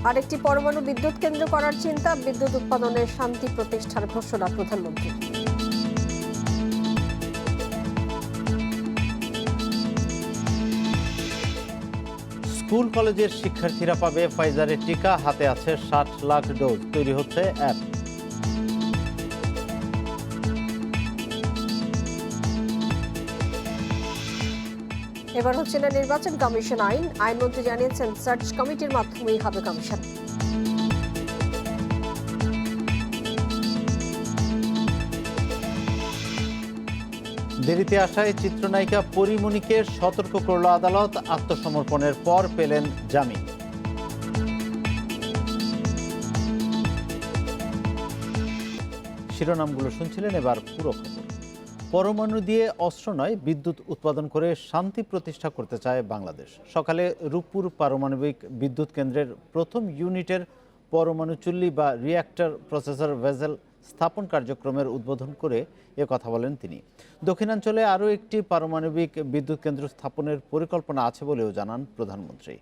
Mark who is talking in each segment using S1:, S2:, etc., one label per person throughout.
S1: আরেকটি পরমাণু বিদ্যুৎ কেন্দ্র করার চিন্তা, বিদ্যুৎ উৎপাদনে শান্তি প্রতিষ্ঠার ঘোষণা প্রধানমন্ত্রী।
S2: স্কুল কলেজের শিক্ষার্থীরা পাবে ফাইজারের টিকা, হাতে আছে 60 লাখ ডোজ, তৈরি হচ্ছে অ্যাপ।
S1: এবার হচ্ছে না নির্বাচন কমিশন আইনমন্ত্রী জানিয়েছেন সার্চ কমিটির মাধ্যমেই হবে কমিশন।
S2: দেরিতে আসায় চিত্রনায়িকা পরীমণিকে সতর্ক করল আদালত, আত্মসমর্পণের পর পেলেন জামিন। শিরোনামগুলো শুনছিলেন, এবার পুরো খবর। পরমাণু দিয়ে অস্ত্র নয়, বিদ্যুৎ উৎপাদন করে শান্তি প্রতিষ্ঠা করতে চায় বাংলাদেশ। সকালে রূপপুর পারমাণবিক বিদ্যুৎ কেন্দ্রের প্রথম ইউনিটের পরমাণু চুল্লি বা রিঅ্যাক্টর প্রসেসর ভেসেল স্থাপন কার্যক্রমের উদ্বোধন করে কথা বলেন তিনি। দক্ষিণাঞ্চলে আরও একটি পারমাণবিক বিদ্যুৎ কেন্দ্র স্থাপনের পরিকল্পনা আছে বলেও জানান প্রধানমন্ত্রী।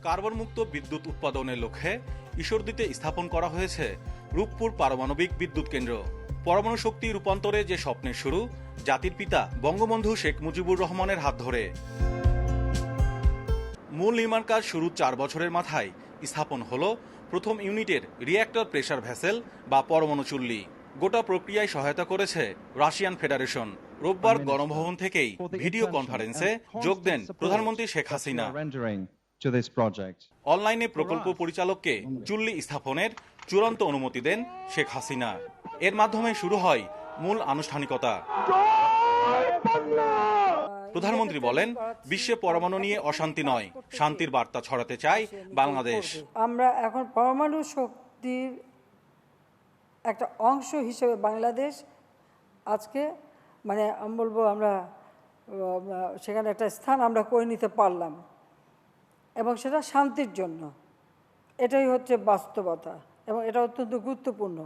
S3: কার্বন মুক্ত বিদ্যুৎ উৎপাদনের লক্ষ্যে ঈশ্বরদীতে স্থাপন করা হয়েছে রূপপুর পারমাণবিক বিদ্যুৎ কেন্দ্র। পরমাণু শক্তি রূপান্তরে যে স্বপ্নের শুরু, জাতির পিতা বঙ্গবন্ধু শেখ মুজিবুর রহমানের হাত ধরে। মূল নির্মাণ কাজ শুরু 4 বছরের মাথায় স্থাপন হলো প্রথম ইউনিটের রিঅ্যাক্টর প্রেসার ভেসেল বা পরমাণু চুল্লি। গোটা প্রক্রিয়ায় সহায়তা করেছে রাশিয়ান ফেডারেশন। রোববার গণভবন থেকেই ভিডিও কনফারেন্সে যোগ দেন প্রধানমন্ত্রী শেখ হাসিনা। অনলাইনে প্রকল্প পরিচালককে চুল্লি স্থাপনের চূড়ান্ত অনুমতি দেন শেখ হাসিনা। এর মাধ্যমে শুরু হয় মূল আনুষ্ঠানিকতা। প্রধানমন্ত্রী বলেন, বিশ্বে পরমাণু নিয়ে অশান্তি নয়, শান্তির বার্তা ছড়াতে চায় বাংলাদেশ।
S4: আমরা এখন পরমাণু শক্তির একটা অংশ হিসেবে বাংলাদেশ আজকে আমি বলবো আমরা সেখানে একটা স্থান আমরা করে নিতে পারলাম, এবং সেটা শান্তির জন্য। এটাই হচ্ছে বাস্তবতা, এবং এটা অত্যন্ত গুরুত্বপূর্ণ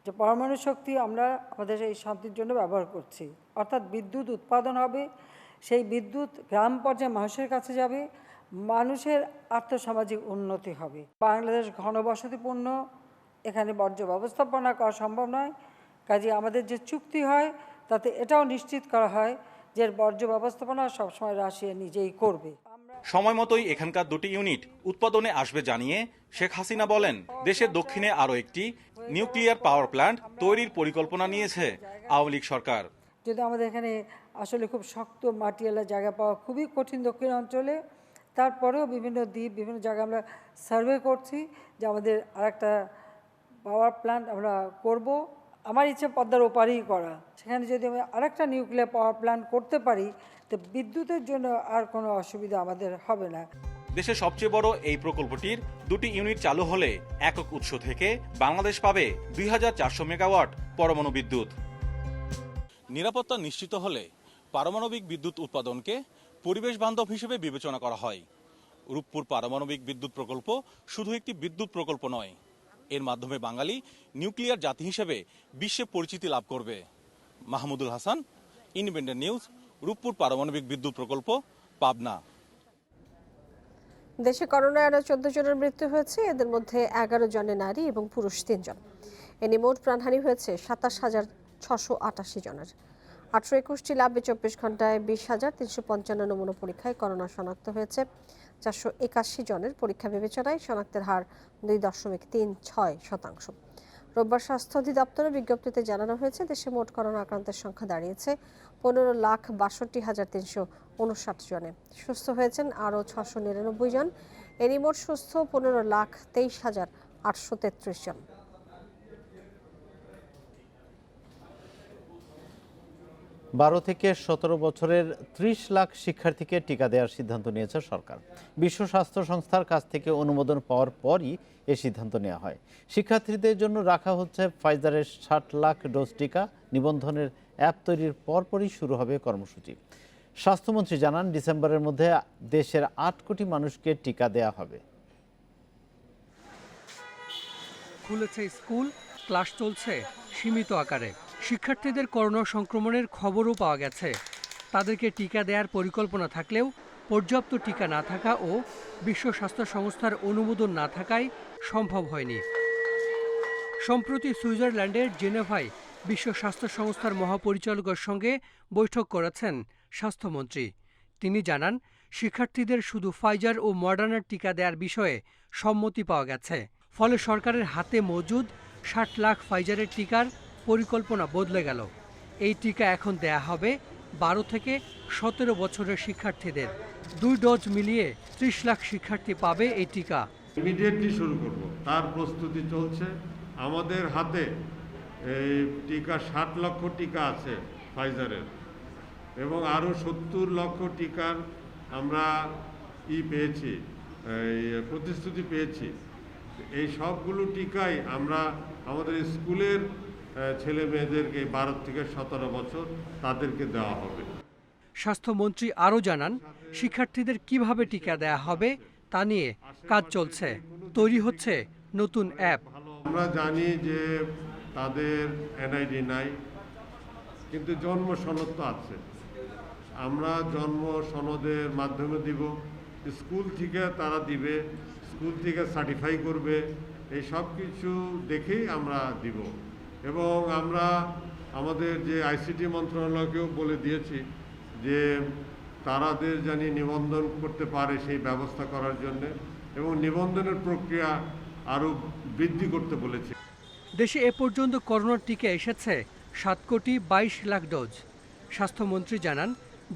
S4: যে পরমাণু শক্তি আমরা আমাদের এই শান্তির জন্য ব্যবহার করছি। অর্থাৎ বিদ্যুৎ উৎপাদন হবে, সেই বিদ্যুৎ গ্রাম পর্যায়ে মানুষের কাছে যাবে, মানুষের আর্থসামাজিক উন্নতি হবে। বাংলাদেশ ঘনবসতিপূর্ণ, এখানে বর্জ্য ব্যবস্থাপনা করা সম্ভব নয়। কাজে আমাদের যে চুক্তি হয় তাতে এটাও নিশ্চিত করা হয় যে বর্জ্য ব্যবস্থাপনা সবসময় রাশিয়া নিজেই করবে।
S3: সময় মতোই এখানকার 2টি ইউনিট উৎপাদনে আসবে জানিয়ে শেখ হাসিনা বলেন, দেশের দক্ষিণে আরও একটি নিউক্লিয়ার পাওয়ার প্ল্যান্ট তৈরির পরিকল্পনা নিয়েছে আওয়ামী লীগ সরকার।
S4: যদি আমাদের এখানে আসলে খুব শক্ত মাটিওয়ালা জায়গা পাওয়া খুবই কঠিন দক্ষিণ অঞ্চলে, তারপরেও বিভিন্ন দ্বীপ বিভিন্ন জায়গা আমরা সার্ভে করছি যে আমাদের আরেকটা পাওয়ার প্ল্যান্ট আমরা করব। আমার ইচ্ছে পদ্মার ওপারেই করা, সেখানে যদি আমি আরেকটা নিউক্লিয়ার পাওয়ার প্ল্যান্ট করতে পারি তো বিদ্যুতের জন্য আর কোনো অসুবিধা আমাদের হবে না।
S3: দেশের সবচেয়ে বড় এই প্রকল্পটির 2টি ইউনিট চালু হলে একক উৎস থেকে বাংলাদেশ পাবে 2400 মেগাওয়াট পরমাণু বিদ্যুৎ। নিরাপত্তা নিশ্চিত হলে পারমাণবিক বিদ্যুৎ উৎপাদনকে পরিবেশ বান্ধব হিসেবে বিবেচনা করা হয়। রূপপুর পারমাণবিক বিদ্যুৎ প্রকল্প শুধু একটি বিদ্যুৎ প্রকল্প নয়, এর মাধ্যমে বাঙালি নিউক্লিয়ার জাতি হিসেবে বিশ্বে পরিচিতি লাভ করবে। মাহমুদুল হাসান, ইন্ডিপেন্ডেন্ট নিউজ, রূপপুর পারমাণবিক বিদ্যুৎ প্রকল্প, পাবনা।
S1: দেশে করোনায় আরও 14 জনের মৃত্যু হয়েছে, এদের মধ্যে 11 জনে নারী এবং পুরুষ 3 জন। এ নিয়ে মোট প্রাণহানি হয়েছে 27,688 জনের। 821টি ল্যাবে 24 ঘন্টায় 20,355 নমুনা পরীক্ষায় করোনা শনাক্ত হয়েছে। 481 জনের পরীক্ষা বিবেচনায় শনাক্তের হার 2.36%। রোববার স্বাস্থ্য অধিদপ্তরের বিজ্ঞপ্তিতে জানানো হয়েছে, দেশে মোট করোনা আক্রান্তের সংখ্যা দাঁড়িয়েছে 15,62,359 জনে। সুস্থ হয়েছেন আরও 699 জন। এরই মোট সুস্থ 15,23,833 জন।
S2: বারো থেকে 17 বছরের 30 লাখ শিক্ষার্থীকে টিকা দেওয়ার সিদ্ধান্ত নিয়েছে সরকার। বিশ্ব স্বাস্থ্য সংস্থার কাছ থেকে অনুমোদন পাওয়ার পরই এই সিদ্ধান্ত নেওয়া হয়। শিক্ষার্থীদের জন্য রাখা হচ্ছে ফাইজারের 60 লাখ ডোজ টিকা। নিবন্ধনের অ্যাপ তৈরির পরপরই শুরু হবে কর্মসূচি। স্বাস্থ্যমন্ত্রী জানান, ডিসেম্বরের মধ্যে দেশের 8 কোটি মানুষকে টিকা দেওয়া হবে।
S5: খুলেছে স্কুল, ক্লাস চলছে সীমিত আকারে। শিক্ষার্থীদের করোনা সংক্রমণের খবরও পাওয়া গেছে। তাদেরকে টিকা দেওয়ার পরিকল্পনা থাকলেও পর্যাপ্ত টিকা না থাকা ও বিশ্ব স্বাস্থ্য সংস্থার অনুমোদন না থাকায় সম্ভব হয়নি। সম্প্রতি সুইজারল্যান্ডের জেনেভায় বিশ্ব স্বাস্থ্য সংস্থার মহাপরিচালকের সঙ্গে বৈঠক করেছেন স্বাস্থ্যমন্ত্রী। তিনি জানান, শিক্ষার্থীদের শুধু ফাইজার ও মডার্নার টিকা দেওয়ার বিষয়ে সম্মতি পাওয়া গেছে। ফলে সরকারের হাতে মজুদ 60 লাখ ফাইজারের টিকার পরিকল্পনা বদলে গেল। এই টিকা এখন দেয়া হবে 12 থেকে 17 বছরের শিক্ষার্থীদের। 2 ডোজ মিলিয়ে 30 লাখ শিক্ষার্থী পাবে এই টিকা।
S6: ইমিডিয়েটলি শুরু করব, তার প্রস্তুতি চলছে। আমাদের হাতে এই টিকা 60 লক্ষ টিকা আছে ফাইজারের, এবং আরও 70 লক্ষ টিকার আমরা পেয়েছি, এই প্রতিশ্রুতি পেয়েছি। এই সবগুলো টিকাই আমরা আমাদের স্কুলের ছেলে মেয়েদেরকে 12 থেকে 17 বছর তাদেরকে দেওয়া হবে।
S5: স্বাস্থ্যমন্ত্রী আরও জানান, শিক্ষার্থীদের কিভাবে টিকা দেয়া হবে তা নিয়ে কাজ চলছে। তৈরি হচ্ছে নতুন অ্যাপ।
S6: আমরা জানি যে তাদের এনআইডি নাই, কিন্তু জন্ম সনদ তো আছে। আমরা জন্ম সনদের মাধ্যমে দিব, স্কুল থেকে তারা দিবে, স্কুল থেকে সার্টিফাই করবে, এই সব কিছু দেখেই আমরা দিব। এবং আমরা আমাদের যে আইসিটি মন্ত্রণালয়কেও বলে দিয়েছি যে তারাদের জানি নিবন্ধন করতে পারে সেই ব্যবস্থা করার জন্য, এবং নিবন্ধনের প্রক্রিয়া আরও বৃদ্ধি করতে বলেছি।
S5: দেশে এ পর্যন্ত করোনার টিকা এসেছে 7 কোটি 22 লাখ ডোজ। স্বাস্থ্যমন্ত্রী জানান,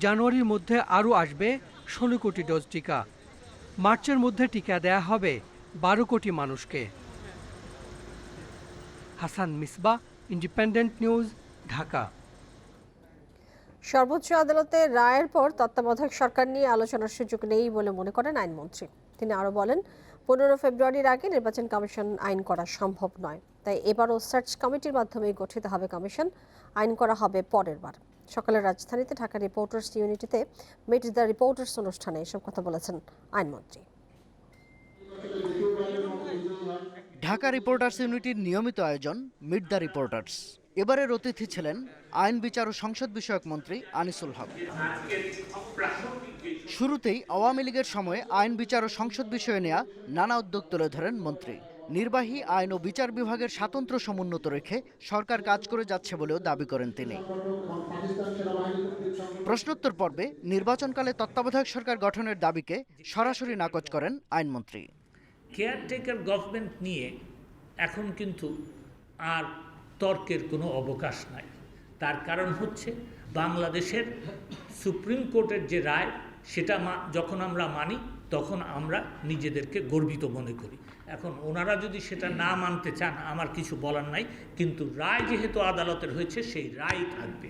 S5: জানুয়ারির মধ্যে আরও আসবে 16 কোটি ডোজ টিকা। মার্চের মধ্যে টিকা দেয়া হবে 12 কোটি মানুষকে। Hasan Misbah, independent news, Dhaka.
S1: সর্বোচ্চ আদালতের রায়ের পর তত্ত্বাবধায়ক সরকার নিয়ে আলোচনার সুযোগ নেই বলে মনে করেন আইনমন্ত্রী। তিনি আরও বলেন, 15 ফেব্রুয়ারির আগে নির্বাচন কমিশন আইন করা সম্ভব নয়, তাই এবারও সার্চ কমিটির মাধ্যমে গঠিত হবে কমিশন, আইন করা হবে পরের বার। সকালে রাজধানীতে ঢাকা রিপোর্টার্স ইউনিটিতে মিট দ্য রিপোর্টার্স অনুষ্ঠানে এসব কথা বলেছেন আইনমন্ত্রী।
S7: ঢাকা রিপোর্টার্স ইউনিটির নিয়মিত আয়োজন মিট দ্য রিপোর্টার্স। এবারের অতিথি ছিলেন আইন বিচার ও সংসদ বিষয়ক মন্ত্রী আনিসুল হক। শুরুতেই আওয়ামী লীগের সময়ে আইন বিচার ও সংসদ বিষয়ে নেওয়া নানা উদ্যোগ তুলে ধরেন মন্ত্রী। নির্বাহী, আইন ও বিচার বিভাগের স্বাতন্ত্র্য সমুন্নত রেখে সরকার কাজ করে যাচ্ছে বলেও দাবি করেন তিনি। প্রশ্নোত্তর পর্বে নির্বাচনকালে তত্ত্বাবধায়ক সরকার গঠনের দাবিকে সরাসরি নাকচ করেন আইনমন্ত্রী।
S8: কেয়ারটেকার গভর্নমেন্ট নিয়ে এখন কিন্তু আর তর্কের কোনো অবকাশ নাই। তার কারণ হচ্ছে বাংলাদেশের সুপ্রিম কোর্টের যে রায়, সেটা যখন আমরা মানি তখন আমরা নিজেদেরকে গর্বিত মনে করি। এখন ওনারা যদি সেটা না মানতে চান, আমার কিছু বলার নাই, কিন্তু রায় যেহেতু আদালতের হয়েছে সেই রায় থাকবে।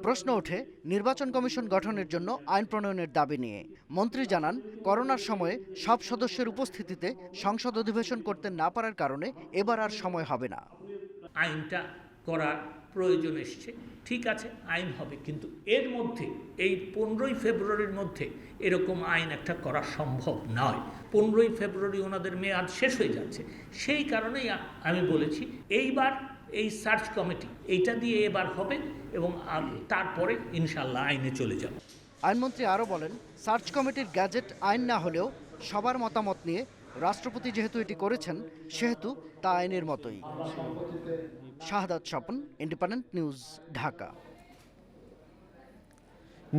S7: প্রশ্ন ওঠে নির্বাচন কমিশন গঠনের জন্য আইন প্রণয়নের দাবি নিয়ে। মন্ত্রী জানান, করোনার সময়ে সব সদস্যের উপস্থিতিতে সংসদ অধিবেশন করতে না পারার কারণে এবার আর সময় হবে না।
S8: আইনটা করার প্রয়োজন এসছে, ঠিক আছে, আইন হবে, কিন্তু এর মধ্যে এই 15 ফেব্রুয়ারির মধ্যে এরকম আইন একটা করা সম্ভব নয়। 15 ফেব্রুয়ারি ওনাদের মেয়াদ শেষ হয়ে যাচ্ছে। সেই কারণেই আমি বলেছি এইবার এই সার্চ কমিটি এইটা দিয়ে এবার হবে, এবং তারপরে ইনশাল্লাহ আইনে চলে যাবে।
S7: আইনমন্ত্রী আরও বলেন, সার্চ কমিটির গ্যাজেট আইন না হলেও সবার মতামত নিয়ে রাষ্ট্রপতি যেহেতু এটি করেছেন, সেহেতু তা আইনের মতোই। শাহাদাত স্বপন, ইন্ডিপেন্ডেন্ট নিউজ, ঢাকা।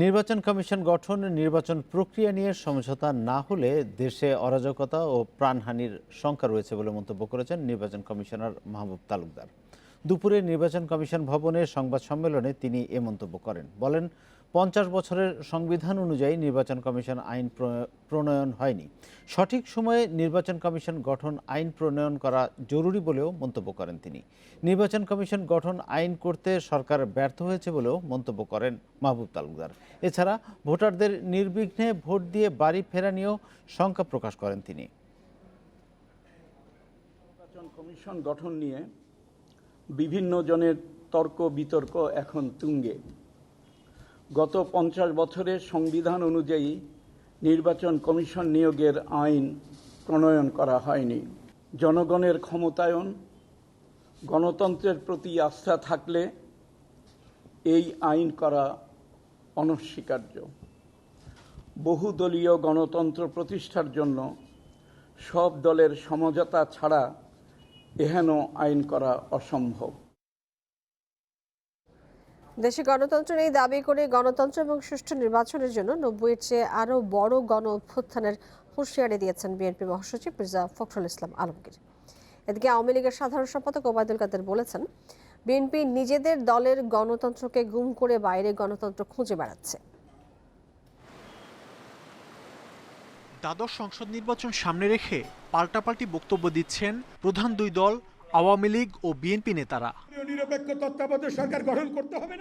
S2: নির্বাচন কমিশন গঠন, নির্বাচন প্রক্রিয়া নিয়ে সমঝোতা না হলে দেশে অরাজকতা ও প্রাণহানির শঙ্কা রয়েছে বলে মন্তব্য করেছেন নির্বাচন কমিশনার মাহবুব তালুকদার। দুপুরে নির্বাচন কমিশন ভবনে সংবাদ সম্মেলনে তিনি এ মন্তব্য করেন। বলেন, 50 বছরের সংবিধান অনুযায়ী নির্বাচন কমিশন আইন প্রণয়ন হয়নি। সঠিক সময়ে নির্বাচন কমিশন গঠন আইন প্রণয়ন করা জরুরি বলেও মন্তব্য করেন তিনি। নির্বাচন কমিশন গঠন আইন করতে সরকার ব্যর্থ হয়েছে বলেও মন্তব্য করেন মাহবুব তালুকদার। এছাড়া ভোটারদের নির্বিঘ্নে ভোট দিয়ে বাড়ি ফেরা নিয়েও শঙ্কা প্রকাশ করেন তিনি।
S9: নির্বাচন কমিশন গঠন নিয়ে বিভিন্ন জনের তর্ক বিতর্ক এখন তুঙ্গে। গত 50 বছরের সংবিধান অনুযায়ী নির্বাচন কমিশন নিয়োগের আইন প্রণয়ন করা হয়নি। জনগণের ক্ষমতায়ন, গণতন্ত্রের প্রতি আস্থা থাকলে এই আইন করা অনস্বীকার্য। বহুদলীয় গণতন্ত্র প্রতিষ্ঠার জন্য সব দলের সমঝোতা ছাড়া এহেন আইন করা অসম্ভব।
S1: দেশে গণতন্ত্র নেই দাবি করে গণতন্ত্র এবং সুষ্ঠু নির্বাচনের জন্য 90-এর চেয়ে আরও বড় গণ অভ্যুত্থানের হুঁশিয়ারি দিয়েছেন বিএনপি মহাসচিব মির্জা ফখরুল ইসলাম আলমগীর। এদিকে আওয়ামী লীগের সাধারণ সম্পাদক ওবায়দুল কাদের বলেছেন, বিএনপি নিজেদের দলের গণতন্ত্রকে গুম করে বাইরে গণতন্ত্র খুঁজে বেড়াচ্ছে।
S10: দ্বাদশ সংসদ নির্বাচন সামনে রেখে পাল্টাপাল্টি বক্তব্য দিচ্ছেন প্রধান দুই দল আওয়ামী লীগ ও বিএনপি নেতারা।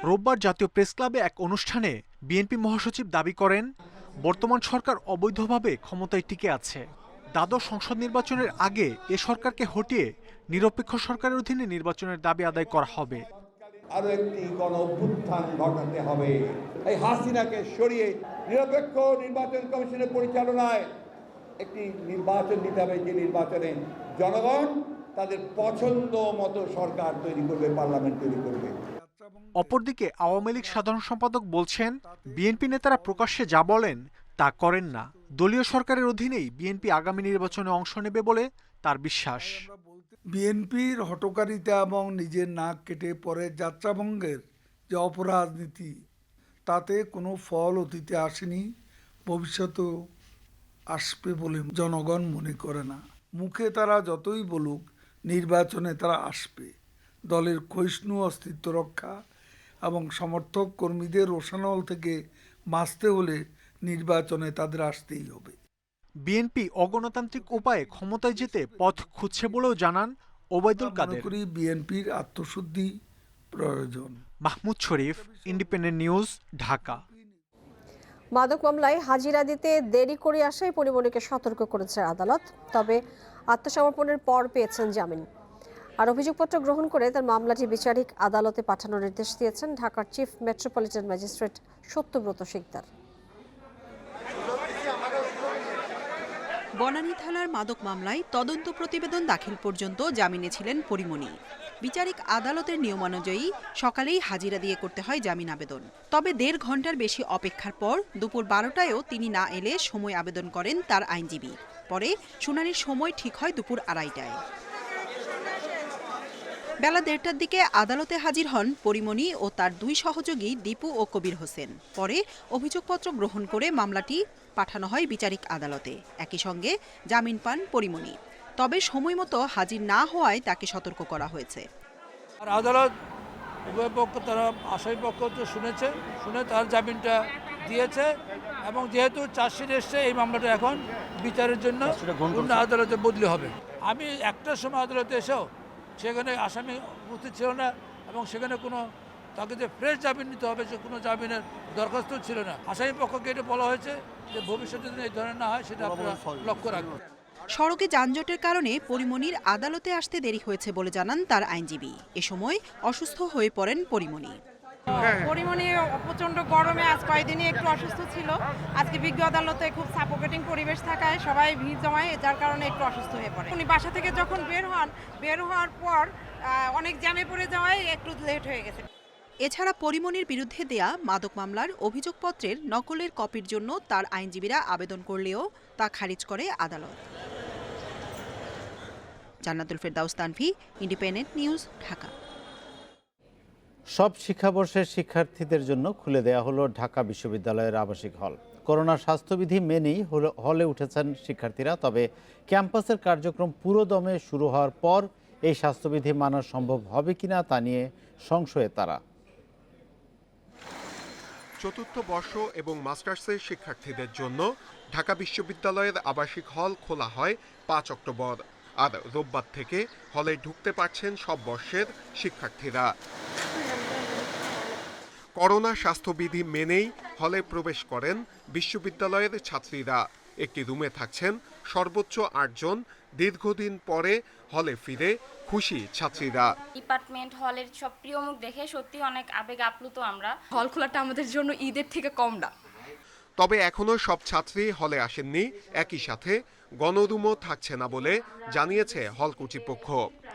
S10: রোববার জাতীয় প্রেস ক্লাবে এক অনুষ্ঠানে বিএনপি মহাসচিব দাবি করেন, বর্তমান সরকার অবৈধভাবে ক্ষমতায় টিকে আছে। দ্বাদশ সংসদ নির্বাচনের আগে এ সরকারকে হটিয়ে নিরপেক্ষ সরকারের অধীনে নির্বাচনের দাবি আদায় করা হবে।
S11: আরো একটি গণ অভ্যুত্থান ঘটাতে হবে। এই হাসিনাকে সরিয়ে নিরপেক্ষ নির্বাচন কমিশনের পরিচালনায় একটি নির্বাচন দিতে হবে, যে নির্বাচনে জনগণ তাদের পছন্দ মতো সরকার তৈরি করবে, পার্লামেন্ট তৈরি করবে।
S10: অপরদিকে আওয়ামী লীগ সাধারণ সম্পাদক বলছেন, বিএনপি নেতারা প্রকাশ্যে যা বলেন তা করেন না। দলীয় সরকারের অধীনেই বিএনপি আগামী নির্বাচনে অংশ নেবে বলে তার বিশ্বাস।
S12: বিএনপির হটকারিতা এবং নিজের নাক কেটে পরে যাত্রাভঙ্গের যে অপরাজনীতি, তাতে কোনো ফল অতীতে আসেনি, ভবিষ্যতেও আসবে বলে জনগণ মনে করে না। মুখে তারা যতই বলুক, নির্বাচনে তারা আসবে। দলের ক্ষয়িষ্ণু অস্তিত্ব রক্ষা এবং সমর্থক কর্মীদের রোষানল থেকে বাঁচতে হলে নির্বাচনে তাদের আসতেই হবে।
S10: বিএনপি অগণতান্ত্রিক উপায়ে ক্ষমতায় যেতে পথ খুঁজছে বলেও জানান ওবায়দুল কাদের।
S12: বিএনপির আত্মশুদ্ধি প্রয়োজন।
S10: মাহমুদ শরীফ, ইন্ডিপেন্ডেন্ট নিউজ, ঢাকা।
S1: মাদক মামলায় হাজিরা দিতে দেরি করে আসায় পরিমণিকে সতর্ক করেছে আদালত, তবে আত্মসমর্পণের পর পেয়েছেন জামিন। আর অভিযোগপত্র গ্রহণ করে তার মামলাটি বিচারিক আদালতে পাঠানোর নির্দেশ দিয়েছেন ঢাকার chief metropolitan magistrate Satyabrata Sikder.
S13: Banani থানার মাদক মামলায় তদন্ত প্রতিবেদন দাখিল পর্যন্ত জামিনে ছিলেন পরিমণি। বিচারিক আদালতের নিয়মানুযায়ী সকালেই হাজিরা দিয়ে করতে হয় জামিন আবেদন। তবে 1.5 ঘন্টার বেশি অপেক্ষার পর দুপুর 12টায়ও তিনি না এলে সময় আবেদন করেন তার আইনজীবী। পরে শুনানির সময় ঠিক হয় দুপুর 2:30টায়। বেলা 1:30টার দিকে আদালতে হাজির হন পরিমণি ও তার 2 সহযোগী দীপু ও কবির হোসেন। পরে অভিযোগপত্র গ্রহণ করে মামলাটি পাঠানো হয় বিচারিক আদালতে। একই সঙ্গে জামিন পান পরিমণি। তবে সময়মতো হাজির না হওয়ায় তাকে সতর্ক করা হয়েছে।
S14: আর আদালত উভয় পক্ষ, তারা আসামি পক্ষ তো শুনেছে, শুনে তার জামিনটা দিয়েছে এবং যেহেতু চার্জশিট এসছে, এই মামলাটা এখন বিচারের জন্য অন্য আদালতে বদলি হবে। আমি 1টার সময় আদালতে এসেও সেখানে আসামি উপস্থিত ছিল না এবং সেখানে কোনো তাকে যে ফ্রেশ জামিন নিতে হবে সে কোনো জামিনের দরখাস্ত ছিল না। আসামি পক্ষকে এটা বলা হয়েছে যে ভবিষ্যতে যদি এই ধরনের না হয় সেটা আপনারা লক্ষ্য রাখবেন।
S13: সড়কে যানজটের কারণে পরিমণির আদালতে আসতে দেরি হয়েছে বলে জানান তার আইনজীবী। এ সময় অসুস্থ হয়ে পড়েন পরিমণি।
S15: পরিমণি প্রচন্ড গরমে আজ কয়েকদিনই একটু অসুস্থ ছিল। আজকে বিজ্ঞ আদালতে খুব সাফোকেটিং পরিবেশ থাকায় সবাই ভিড় জমায়, যার কারণে একটু অসুস্থ হয়ে পড়ে। উনি বাসা থেকে যখন বের হওয়ার পর অনেক জ্যামে পড়ে যাওয়ায় একটু লেট হয়ে গেছে।
S13: এছাড়া পরিমণির বিরুদ্ধে দেয়া মাদক মামলার অভিযোগপত্রের নকলের কপির জন্য তার আইনজীবীরা আবেদন করলেও তা খারিজ করে আদালত। জান্নাতুল ফেরদাউস তানভি, ইন্ডিপেন্ডেন্ট নিউজ, ঢাকা।
S2: সব শিক্ষাবর্ষের শিক্ষার্থীদের জন্য খুলে দেয়া হলো ঢাকা বিশ্ববিদ্যালয়ের আবাসিক হল। করোনা স্বাস্থ্যবিধি মেনেই হলে উঠেছেন শিক্ষার্থীরা। তবে ক্যাম্পাসের কার্যক্রম পুরোদমে শুরু হওয়ার পর এই স্বাস্থ্যবিধি মানা সম্ভব হবে কিনা তা নিয়ে সংশয়ে তারা।
S16: চতুর্থ বর্ষ এবং মাস্টার্সের শিক্ষার্থীদের জন্য ঢাকা বিশ্ববিদ্যালয়ের আবাসিক হল খোলা হয় 5 অক্টোবর। আর রোববার থেকে হলে ঢুকতে পারছেন সব বর্ষের শিক্ষার্থীরা। করোনা স্বাস্থ্যবিধি মেনেই হলে প্রবেশ করেন বিশ্ববিদ্যালয়ের ছাত্রীরা। একটি রুমে থাকছেন সর্বোচ্চ 8 জন। দীর্ঘদিন পরে হলে ফিরে খুশি ছাত্রীরা।
S17: ডিপার্টমেন্ট হলের সব প্রিয় মুখ দেখে সত্যি অনেক আবেগ আপ্লুত আমরা। হল খোলাটা আমাদের জন্য ঈদের থেকে কম না।
S16: তবে এখনো সব ছাত্রী হলে আসেননি। একই সাথে গণরুমও থাকছে না বলে জানিয়েছে হল কর্তৃপক্ষ।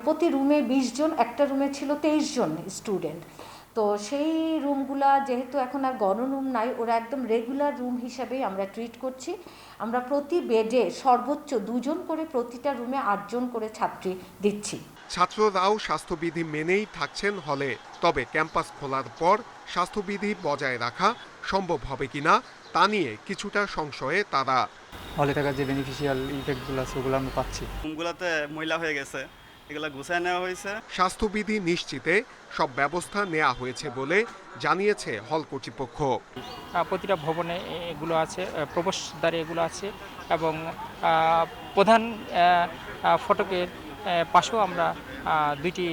S18: প্রতি রুমে 20 জন, একটা রুমে ছিল 23 জন স্টুডেন্ট। তো সেই রুমগুলা যেহেতু এখন আর গণরুম নাই, ওরা একদম রেগুলার রুম হিসাবেই আমরা ট্রিট করছি। আমরা প্রতি বেডে সর্বোচ্চ 2 জন করে, প্রতিটা রুমে 8 জন করে ছাত্রী দিচ্ছি।
S16: ছাত্ররাও স্বাস্থ্যবিধি মেনেই থাকছেন হলে, তবে ক্যাম্পাস খোলার পর স্বাস্থ্যবিধি বজায় রাখা সম্ভব হবে কিনা তা নিয়ে কিছুটা সংশয়ে তারা।
S19: হলে থাকার যে বেনিফিশিয়াল ইফেক্টগুলো আছে ওগুলো আমরা পাচ্ছি।
S20: রুমগুলোতে ময়লা হয়ে গেছে, এগুলো গুছায় নেওয়া হয়েছে।
S16: স্বাস্থ্যবিধি নিশ্চিতে সব ব্যবস্থা নেওয়া হয়েছে বলে জানিয়েছে হল কর্তৃপক্ষ।
S19: প্রতিটা ভবনে এগুলো আছে, প্রবেশদ্বারে এগুলো আছে এবং প্রধান ফটকের পাশেও আমরা 2টি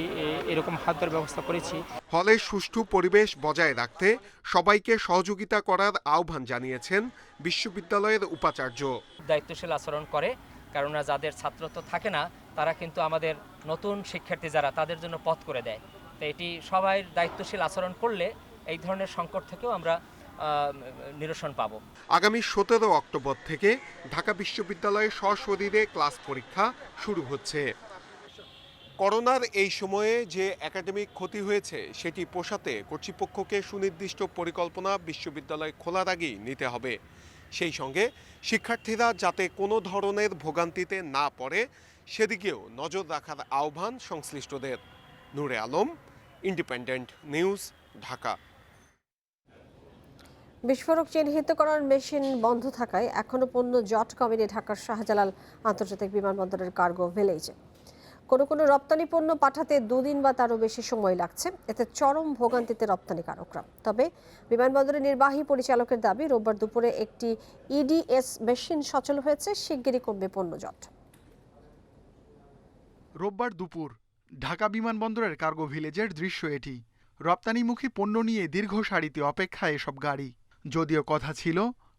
S19: এরকম হাত ধোয়ার ব্যবস্থা করেছি।
S16: হলে সুষ্ঠু পরিবেশ বজায় রাখতে সবাইকে সহযোগিতা করার আহ্বান জানিয়েছেন বিশ্ববিদ্যালয়ের উপাচার্য।
S21: দায়িত্বশীল আচরণ করে, কারণ যাদের ছাত্রত্ব থাকে না তারা কিন্তু আমাদের নতুন শিক্ষার্থী যারা তাদের জন্য পথ করে দেয়। তো এটি সবাই দায়িত্বশীল আচরণ করলে এই ধরনের সংকট থেকেও আমরা নিরসন পাব।
S16: আগামী 17 অক্টোবর থেকে ঢাকা বিশ্ববিদ্যালয়ে সশরীরে ক্লাস পরীক্ষা শুরু হচ্ছে। করোনার এই সময়ে যে একাডেমিক ক্ষতি হয়েছে সেটি পোষাতে কর্তৃপক্ষকে সুনির্দিষ্ট পরিকল্পনা বিশ্ববিদ্যালয় খোলার আগেই নিতে হবে। সেই সঙ্গে শিক্ষার্থীরা যাতে কোনো ধরনের ভোগান্তিতে না পড়ে সেদিকেও নজর রাখার আহ্বান সংশ্লিষ্টদের। নূরে আলম, ইন্ডিপেন্ডেন্ট নিউজ, ঢাকা।
S1: বিস্ফোরক চিহ্নিতকরণ মেশিন বন্ধ থাকায় এখনও পণ্য জট কমেনি ঢাকার শাহজালাল আন্তর্জাতিক বিমানবন্দরের কার্গো ভিলেজে। কোনো রপ্তানি পণ্য পাঠাতে 2 দিন বা তারও বেশি সময় লাগছে, এতে চরম ভোগান্তিতে রপ্তানিকারকরা। তবে বিমানবন্দরের নির্বাহী পরিচালকের দাবি, রোববার দুপুরে একটি ইডিএস মেশিন সচল হয়েছে, শিগগিরই কমবে পণ্য জট।
S10: রোববার দুপুর ঢাকা বিমানবন্দরের কার্গো ভিলেজের দৃশ্য এটি। রপ্তানিমুখী পণ্য নিয়ে দীর্ঘ সারিতে অপেক্ষায় এসব গাড়ি। যদিও কথা ছিল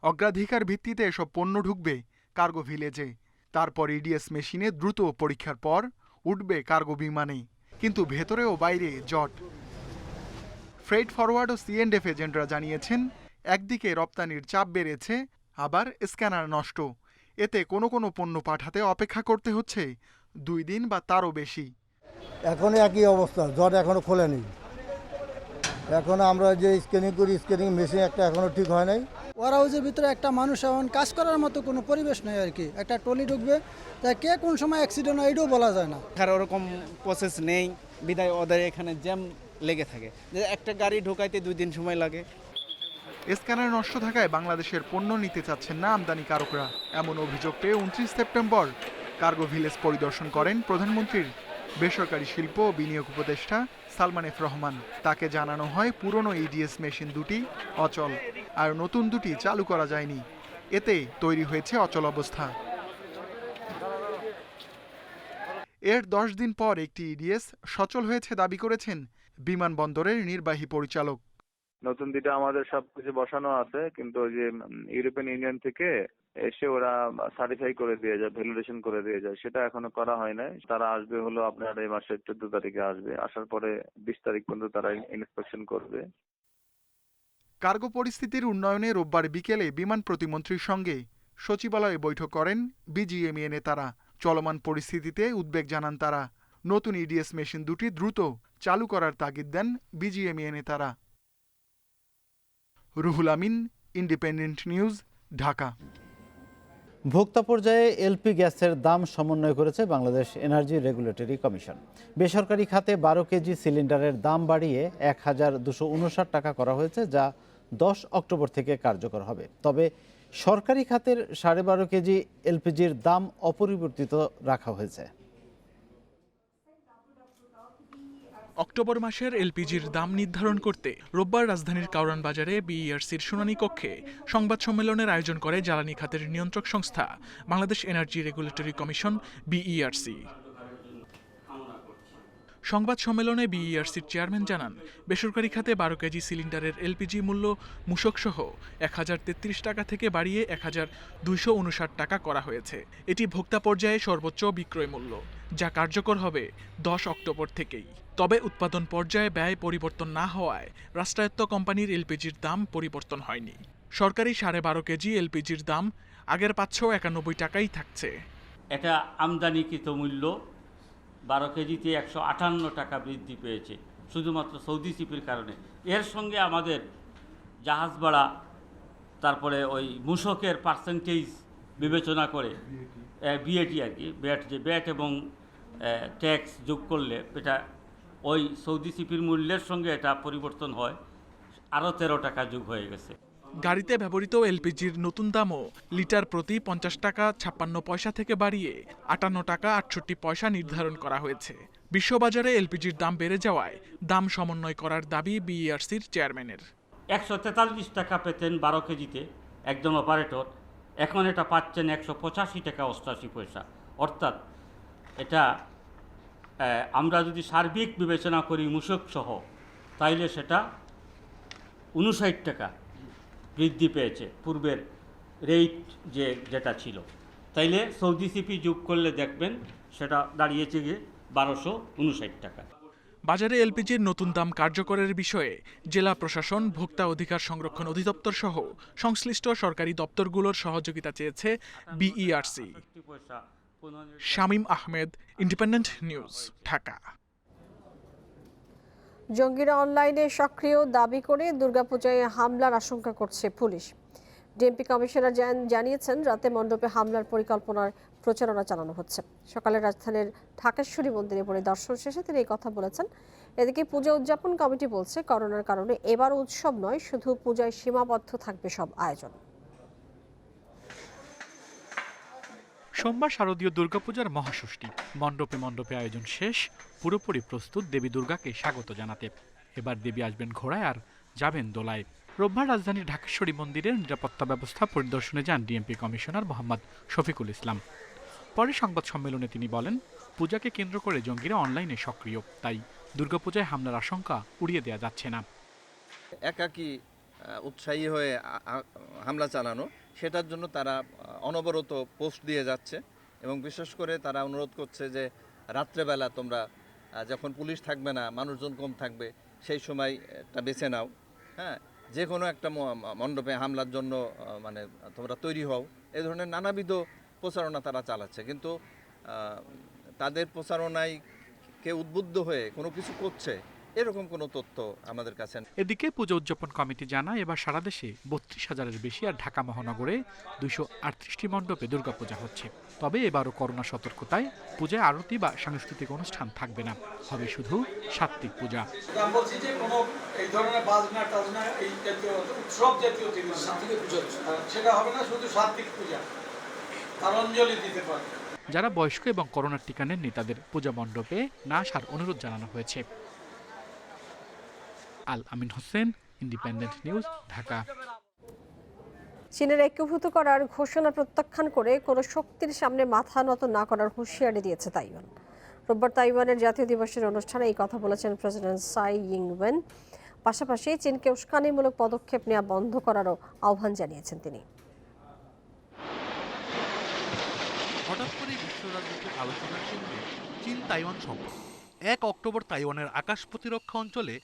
S10: অগ্রাধিকার ভিত্তিতে এসব পণ্য ঢুকবে কার্গো ভিলেজে, তারপর ইডিএস মেশিনে দ্রুত পরীক্ষার পর উঠবে কার্গো বিমানে, কিন্তু ভেতরে ও বাইরে জট। ফ্রেট ফরওয়ার্ড ও সিএন্ডএফ এজেন্টরা জানিয়েছেন, একদিকে রপ্তানির চাপ বেড়েছে, আবার স্ক্যানার নষ্ট। এতে কোনো পণ্য পাঠাতে অপেক্ষা করতে হচ্ছে 2 দিন বা তারও বেশি।
S22: এখনো একই অবস্থা, জট এখনো খোলেনি। এখন আমরা যে স্ক্যানিং করি, স্ক্যানিং মেশিন একটা এখনো ঠিক হয় নাই।
S23: ওয়ারহাউসের ভিতরে একটা মানুষ এখন কাজ করার মতো কোনো পরিবেশ নেই আর কি। একটা ট্রলি ঢুকবে, তাই কে কোন সময় অ্যাক্সিডেন্ট হয় এটাও বলা যায় না।
S24: আর ওরকম প্রসেস নেই, বিদায় ওদের এখানে জ্যাম লেগে থাকে, যে একটা গাড়ি ঢোকাইতে 2 দিন সময় লাগে।
S10: স্ক্যানার নষ্ট থাকায় বাংলাদেশের পণ্য নিতে চাচ্ছেন না আমদানিকারকরা, এমন অভিযোগ পেয়ে 29 সেপ্টেম্বর কার্গো ভিলেজ পরিদর্শন করেন প্রধানমন্ত্রীর বেসরকারি শিল্প ও বিনিয়োগ উপদেষ্টা সালমান এফ রহমান। তাকে জানানো হয় পুরনো ইডিএস মেশিন 2টি অচল, আর নতুন 2টি চালু করা যায়নি। এতে তৈরি হয়েছে অচল অবস্থা। এর 10 দিন পর একটি ইডিএস সচল হয়েছে দাবি করেছেন বিমানবন্দরের নির্বাহী পরিচালক।
S25: নতুন 2টা আমাদের সবকিছু বসানো আছে, কিন্তু ওই যে ইউরোপিয়ান ইউনিয়ন থেকে এসে ওরা সার্টিফাই করে দিয়ে যায়, ভ্যালিডেশন করে দিয়ে যায়, সেটা এখনো করা হয় নাই। তারা আসবে হলো আপনার এই মাসের 14 তারিখে আসবে, আসার পরে 20 তারিখ পর্যন্ত তারা ইন্সপেকশন করবে।
S10: কার্গো পরিস্থিতির উন্নয়নে রোববার বিকেলে বিমান প্রতিমন্ত্রীর সঙ্গে সচিবালয়ে বৈঠক করেন বিজিএমইএ নেতারা। চলমান পরিস্থিতিতে উদ্বেগ জানান তারা। নতুন ইডিএস মেশিন 2টি দ্রুত চালু করার তাগিদ দেন বিজিএমইএ নেতারা। Ruhul Amin, independent news, Dhaka.
S2: ভোক্তা পর্যায়ে এলপি গ্যাসের দাম সমন্বয় করেছে বাংলাদেশ এনার্জি রেগুলেটরি কমিশন। বেসরকারি খাতে 12 কেজি সিলিন্ডারের দাম বাড়িয়ে 1259 টাকা করা হয়েছে, যা 10 অক্টোবর থেকে কার্যকর হবে। তবে সরকারি খাতের 12.5 কেজি এলপিজির দাম অপরিবর্তিত রাখা হয়েছে।
S26: অক্টোবর মাসের এলপিজির দাম নির্ধারণ করতে রোববার রাজধানীর কারওয়ান বাজারে বিইআরসির শুনানি কক্ষে সংবাদ সম্মেলনের আয়োজন করে জ্বালানি খাতের নিয়ন্ত্রক সংস্থা Bangladesh energy regulatory commission BERC. সংবাদ সম্মেলনে বিইআরসির চেয়ারম্যান জানান, বেসরকারি খাতে 12 কেজি সিলিন্ডারের এলপিজি মূল্য মূসকসহ 1033 টাকা থেকে বাড়িয়ে 1259 টাকা করা হয়েছে। এটি ভোক্তা পর্যায়ে সর্বোচ্চ বিক্রয় মূল্য, যা কার্যকর হবে 10 অক্টোবর থেকেই। তবে উৎপাদন পর্যায়ে ব্যয় পরিবর্তন না হওয়ায় রাষ্ট্রায়ত্ত কোম্পানির এলপিজির দাম পরিবর্তন হয়নি। সরকারি 12.5 কেজি এলপিজির দাম আগের 591 টাকাই থাকছে।
S27: এটা আমদানিকৃত মূল্য 12 কেজিতে 158 টাকা বৃদ্ধি পেয়েছে।
S3: শুধুমাত্র সৌদি সিপির কারণে। এর সঙ্গে আমাদের জাহাজ ভাড়া, তারপরে ওই মূসকের পার্সেন্টেজ বিবেচনা করে বিএটি আর কি, ব্যাট এবং ট্যাক্স যোগ করলে এটা ওই সৌদি সিপির মূল্যের সঙ্গে এটা পরিবর্তন হয়, আরও 13 টাকা যোগ হয়ে গেছে।
S26: গাড়িতে ব্যবহৃত এলপিজির নতুন দামও লিটার প্রতি 50 টাকা 56 পয়সা থেকে বাড়িয়ে 58 টাকা 68 পয়সা নির্ধারণ করা হয়েছে। বিশ্ববাজারে এলপিজির দাম বেড়ে যাওয়ায় দাম সমন্বয় করার দাবি বিইআরসির চেয়ারম্যানের।
S3: 143 টাকা পেতেন 12 কেজিতে একজন অপারেটর, এখন এটা পাচ্ছেন 185 টাকা 88 পয়সা। অর্থাৎ এটা আমরা যদি সার্বিক বিবেচনা করি মূসক সহ, তাইলে সেটা 59 টাকা বৃদ্ধি পেয়েছে পূর্বের রেট যেটা ছিল। তাইলে সৌদি সিপি যোগ করলে দেখবেন সেটা দাঁড়িয়েছে গিয়ে 1259 টাকা।
S26: বাজারে এলপিজির নতুন দাম কার্যকরের বিষয়ে জেলা প্রশাসন, ভোক্তা অধিকার সংরক্ষণ অধিদপ্তর সহ সংশ্লিষ্ট সরকারি দপ্তরগুলোর সহযোগিতা চেয়েছে BERC. Shamim Ahmed, independent news, Dhaka.
S1: জঙ্গিরা অনলাইনে সক্রিয় দাবি করে দুর্গাপূজায় হামলার আশঙ্কা করছে পুলিশ। ডিএমপি কমিশনার জানিয়েছেন, রাতে মণ্ডপে হামলার পরিকল্পনার প্রচারণা চালানো হচ্ছে। সকালে রাজধানীর ঢাকেশ্বরী মন্দিরে পরিদর্শন শেষে তিনি এই কথা বলেছেন। এদিকে পূজা উদযাপন কমিটি বলছে, করোনার কারণে এবার উৎসব নয়, শুধু পূজায় সীমাবদ্ধ থাকবে সব আয়োজন।
S4: সোমবার শারদীয় দুর্গাপূজার মহাষষ্ঠী। মণ্ডপে মণ্ডপে আয়োজন শেষ, পুরোপুরি প্রস্তুত দেবী দুর্গাকে স্বাগত জানাতে। এবার দেবী আসবেন ঘোড়ায় আর যাবেন দোলায়। রোববার রাজধানীর ঢাকেশ্বরী মন্দিরের নিরাপত্তা ব্যবস্থা পরিদর্শনে যান ডিএমপি কমিশনার মোহাম্মদ শফিকুল ইসলাম। পরে সংবাদ সম্মেলনে তিনি বলেন, পূজাকে কেন্দ্র করে জঙ্গিরা অনলাইনে সক্রিয়, তাই দুর্গাপূজায় হামলার আশঙ্কা উড়িয়ে দেওয়া যাচ্ছে না।
S5: একাকী উৎসাহী হয়ে হামলা চালানো, সেটার জন্য তারা অনবরত পোস্ট দিয়ে যাচ্ছে এবং বিশেষ করে তারা অনুরোধ করছে যে রাত্রেবেলা তোমরা যখন পুলিশ থাকবে না, মানুষজন কম থাকবে, সেই সময়টা বেছে নাও। হ্যাঁ, যে কোনো একটা মণ্ডপে হামলার জন্য মানে তোমরা তৈরি হও। এই ধরনের নানাবিধ প্রচারণা তারা চালাচ্ছে, কিন্তু তাদের প্রচারণায় কেউ উদ্বুদ্ধ হয়ে কোনো কিছু করছে এরকম কোনো তথ্য আমাদের কাছে।
S4: এদিকে পূজা উদযাপন কমিটি জানায়, এবার সারা দেশে 32,000-এর বেশি আর ঢাকা মহানগরে 238টি মণ্ডপে দুর্গাপূজা হচ্ছে। তবে এবারও করোনা সতর্কতায় পূজায় আরতি বা সাংস্কৃতিক অনুষ্ঠান থাকবে না, হবে শুধু সাত্ত্বিক পূজা।
S12: বলছি যে কোনো এই ধরনের বাজনা টাজনা, এই জাতীয় উৎসব জাতীয় জিনিস সেটা হবে না, শুধু সাত্ত্বিক পূজা, তার অঞ্জলি দিতে পারবে।
S4: যারা বয়স্ক এবং করোনার টিকা নেননি তাদের পূজা মণ্ডপে না আসার অনুরোধ জানানো হয়েছে। আল আমিন হোসেন, ইন্ডিপেন্ডেন্ট নিউজ, ঢাকা।
S1: চীনের একীভূত করার ঘোষণা প্রত্যাখ্যান করে কোনো শক্তির সামনে মাথা নত না করার হুঁশিয়ারি দিয়েছে তাইওয়ান। রোববার তাইওয়ানের জাতীয় দিবসের অনুষ্ঠানে এই কথা বলেছেন প্রেসিডেন্ট সাই ইং-ওয়েন। পাশাপাশি চীনকে উস্কানিমূলক পদক্ষেপ নেওয়া বন্ধ করারও আহ্বান জানিয়েছেন তিনি।
S10: হঠাৎ করে বিশ্ব রাজনীতির আলোচনার কেন্দ্রে চীন তাইওয়ান সম্পর্ক। 1 অক্টোবর তাইওয়ানের আকাশ প্রতিরক্ষা অঞ্চলে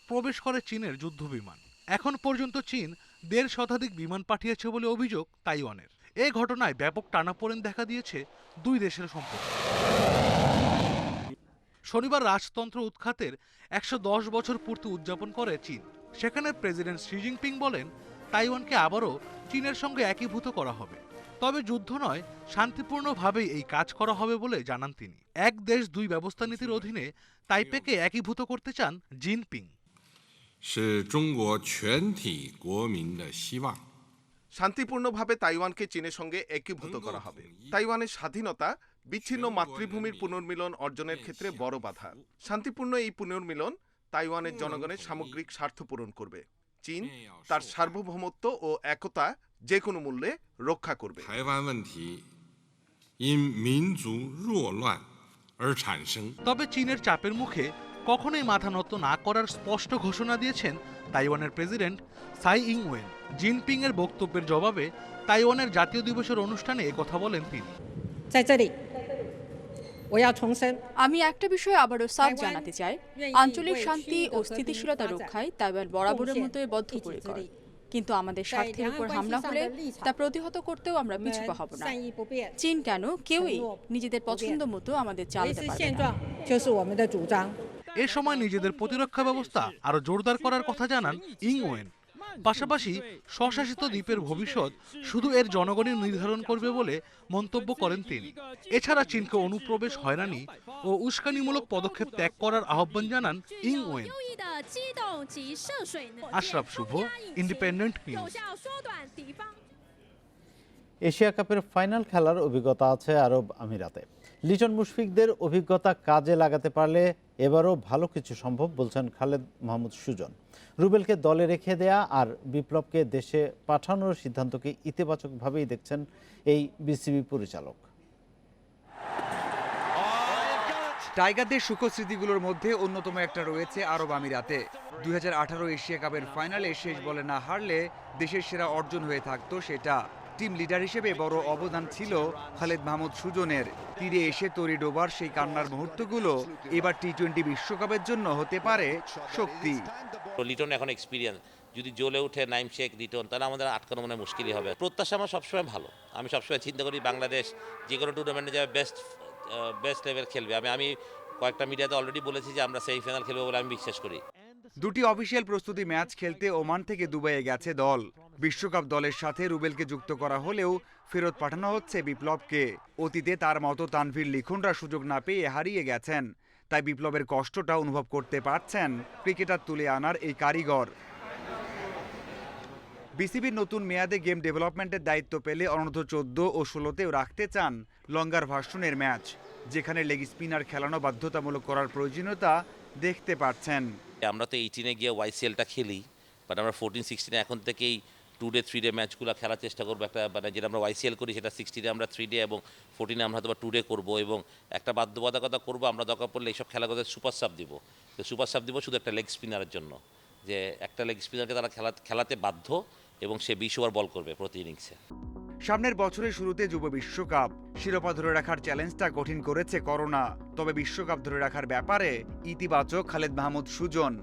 S10: প্রবেশ করে চীনের যুদ্ধ বিমান। এখন পর্যন্ত চীন 1.5 শতাধিক বিমান পাঠিয়েছে বলে অভিযোগ তাইওয়ানের। এই ঘটনায় ব্যাপক টানাপোড়েন দেখা দিয়েছে দুই দেশের সম্পর্ক। শনিবার রাজতন্ত্র উৎখাতের 110 বছর পূর্তি উদযাপন করে চীন। সেখানে প্রেসিডেন্ট শি জিনপিং বলেন, তাইওয়ানকে আবারও চীনের সঙ্গে একীভূত করা হবে। তবে যুদ্ধ নয়, শান্তিপূর্ণভাবেই এই কাজ করা হবে বলে জানান তিনি। এক দেশ দুই ব্যবস্থা নীতির অধীনে তাইপেকে একীভূত করতে চান জিনপিং।
S16: শান্তিপূর্ণভাবে তাইওয়ানকে চীনের সঙ্গে একীভূত করা হবে। তাইওয়ানের স্বাধীনতা, বিচ্ছিন্ন মাতৃভূমির পুনর্মিলন অর্জনের ক্ষেত্রে বড় বাধা। শান্তিপূর্ণ এই পুনর্মিলন তাইওয়ানের জনগণের সামগ্রিক স্বার্থ পূরণ করবে। চীন তার সার্বভৌমত্ব ও একতা যে কোনো মূল্যে রক্ষা করবে।
S10: তবে চীনের চাপের মুখে কখনোই মাথা নত না করার স্পষ্ট ঘোষণা দিয়েছেন তাইওয়ানের প্রেসিডেন্ট সাই ইং-ওয়েন। জিনপিং এর বক্তব্যের জবাবে তাইওয়ানের জাতীয় দিবসের অনুষ্ঠানে একথা বলেন তিনি।
S6: আমি একটা বিষয়ে আবারও সাফ জানাতে চাই, আঞ্চলিক শান্তি ও স্থিতিশীলতা রক্ষায় তাইওয়ান বরাবরের মতোই বদ্ধপরিকর। কিন্তু আমাদের স্বার্থের উপর হামলা হলে তা প্রতিহত করতেও আমরা পিছপা হব না। চীন কেন, কেউই নিজেদের পছন্দ মতো আমাদের চালাতে পারবে না।
S7: এ সময় নিজেদের প্রতিরক্ষা ব্যবস্থা আরো জোরদার করার কথা জানান ইংওয়েন। পাশাপাশি স্বশাসিত দ্বীপের ভবিষ্যৎ শুধু এর জনগণই নির্ধারণ করবে বলে মন্তব্য করেন তিনি। এছাড়া চীনকে অনুপ্রবেশ, হয়রানি ও উস্কানিমূলক পদক্ষেপ ত্যাগ করার আহ্বান জানান ইংওয়েন। আশরাফ শুভ, ইন্ডিপেন্ডেন্ট নিউজ।
S2: এশিয়া কাপের ফাইনাল খেলার অভিজ্ঞতা আছে আরব আমিরাতে। লিটন মুশফিকদের অভিজ্ঞতা কাজে লাগাতে পারলে এবারও ভালো কিছু সম্ভব বলছেন খালেদ মাহমুদ সুজন। রুবেলকে দলে রেখে দেয়া আর বিপ্লবকে দেশে পাঠানোর সিদ্ধান্তকে ইতিবাচকভাবেই দেখছেন এই বিসিবি পরিচালক।
S8: টাইগারদের সুখ স্মৃতিগুলোর মধ্যে অন্যতম একটা রয়েছে আরব আমিরাতে। 2018 এশিয়া কাপের ফাইনালে শেষ বলে না হারলে দেশের সেরা অর্জন হয়ে থাকতো সেটা। টিম লিডার হিসেবে বড় অবদান ছিল খালেদ মাহমুদ সুজনের। তীরে এসে তরি ডোবার সেই কান্নার মুহূর্তগুলো এবার টি-20 বিশ্বকাপের জন্য হতে পারে শক্তি।
S9: লিটন এখন এক্সপিরিয়েন্স, যদি জ্বলে উঠে নাইম শেখ, লিটন, তাহলে আমাদের আটকানো মনে মুশকিলই হবে। প্রত্যাশা আমার সবসময় ভালো। আমি সবসময় চিন্তা করি বাংলাদেশ যে কোনো টুর্নামেন্টে যাবে বেস্ট লেভেল খেলবে। আমি কয়েকটা মিডিয়াতে অলরেডি বলেছি যে আমরা সেমিফাইনাল খেলবো বলে আমি বিশ্বাস করি।
S8: দুটি অফিসিয়াল প্রস্তুতি ম্যাচ খেলতে ওমান থেকে দুবাইয়ে গেছে দল। বিশ্বকাপ দলের সাথে রুবেলকে যুক্ত করা হলেও ফেরত পাঠানো হচ্ছে বিপ্লবকে। অতীতে তার মতো তানভীর লিখনরা সুযোগ না পেয়ে হারিয়ে গেছেন, তাই বিপ্লবের কষ্টটা অনুভব করতে পারছেন ক্রিকেটার তুলে আনার এই কারিগর। বিসিবির নতুন মেয়াদে গেম ডেভেলপমেন্টের দায়িত্ব পেলে অনূর্ধ্ব 14 ও 16তেও রাখতে চান লঙ্গার ভার্সনের ম্যাচ, যেখানে লেগ স্পিনার খেলানো বাধ্যতামূলক করার প্রয়োজনীয়তা দেখতে পাচ্ছেন।
S9: আমরা তো 18-এ গিয়ে ওয়াইসিএলটা খেলি, বাট আমরা 14-16 এখন থেকেই 2-ডে 3-ডে ম্যাচগুলো খেলার চেষ্টা করবো। একটা মানে যেটা আমরা ওয়াইসিএল করি সেটা 16-এ আমরা 3-ডে এবং 14-এ আমরা হয়তো 2-ডে করবো, এবং একটা বাধ্যবাধকতা করবো আমরা দরকার পড়লে এইসব খেলাগুলো সুপার সাব দিব। তো সুপার সাব দিব শুধু একটা লেগ স্পিনারের জন্য, যে একটা লেগ স্পিনারকে তারা খেলাতে বাধ্য এবং সে 20 ওভার বল করবে প্রতি ইনিংসে।
S8: সামনের বছরের শুরুতে যুব বিশ্বকাপ, শিরোপা ধরে রাখার চ্যালেঞ্জটা কঠিন করেছে করোনা। তবে বিশ্বকাপ ধরে রাখার ব্যাপারে ইতিবাচক খালেদ মাহমুদ সুজন।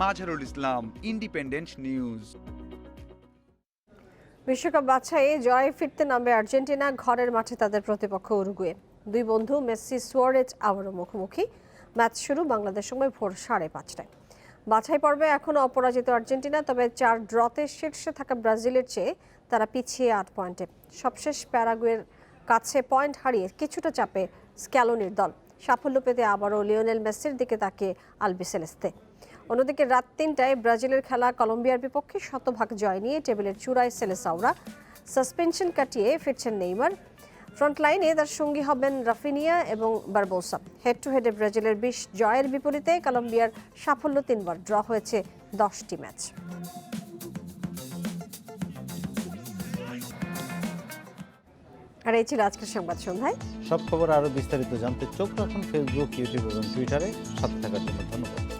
S8: Mazharul Islam, independent news.
S1: বিশ্বকাপ বাছাইয়ে জয়ে ফিরতে নামবে আর্জেন্টিনা। ঘরের মাঠে তাদের প্রতিপক্ষ উরুগুয়ে। দুই বন্ধু মেসি, সুয়ারেজ আবারও মুখোমুখি। ম্যাচ শুরু বাংলাদেশ সময় ভোর 5:30টায়। বাছাই পর্বে এখনও অপরাজিত আর্জেন্টিনা, তবে 4 ড্রতে শীর্ষে থাকা ব্রাজিলের চেয়ে তারা পিছিয়ে 8 পয়েন্টে। সবশেষ প্যারাগুয়ের কাছে পয়েন্ট হারিয়ে কিছুটা চাপে স্ক্যালোনির দল। সাফল্য পেতে আবারও লিওনেল মেসির দিকে তাকিয়ে আলবিসেলেস্তে। অন্যদিকে রাত 3টায় ব্রাজিলের খেলা কলম্বিয়ার বিপক্ষে শতভাগ জয় নিয়ে টেবিলের চূড়ায় সেলেসাওরা। সাসপেনশন কাটিয়ে ফিরছেন নেইমার। ফ্রন্টলাইনে তার সঙ্গী হবেন রাফিনিয়া এবং বারবোসা। হেড টু হেডে ব্রাজিলের 20 জয়ের বিপরীতে কলম্বিয়ার সাফল্য 3 বার, ড্র হয়েছে 10টি ম্যাচ। আর এই ছিল আজকের সংবাদ সন্ধ্যায়।
S2: সব খবর আরো বিস্তারিত জানতে চোখ রাখুন ফেসবুক, ইউটিউব এবং টুইটারে। সাথে থাকার জন্য ধন্যবাদ।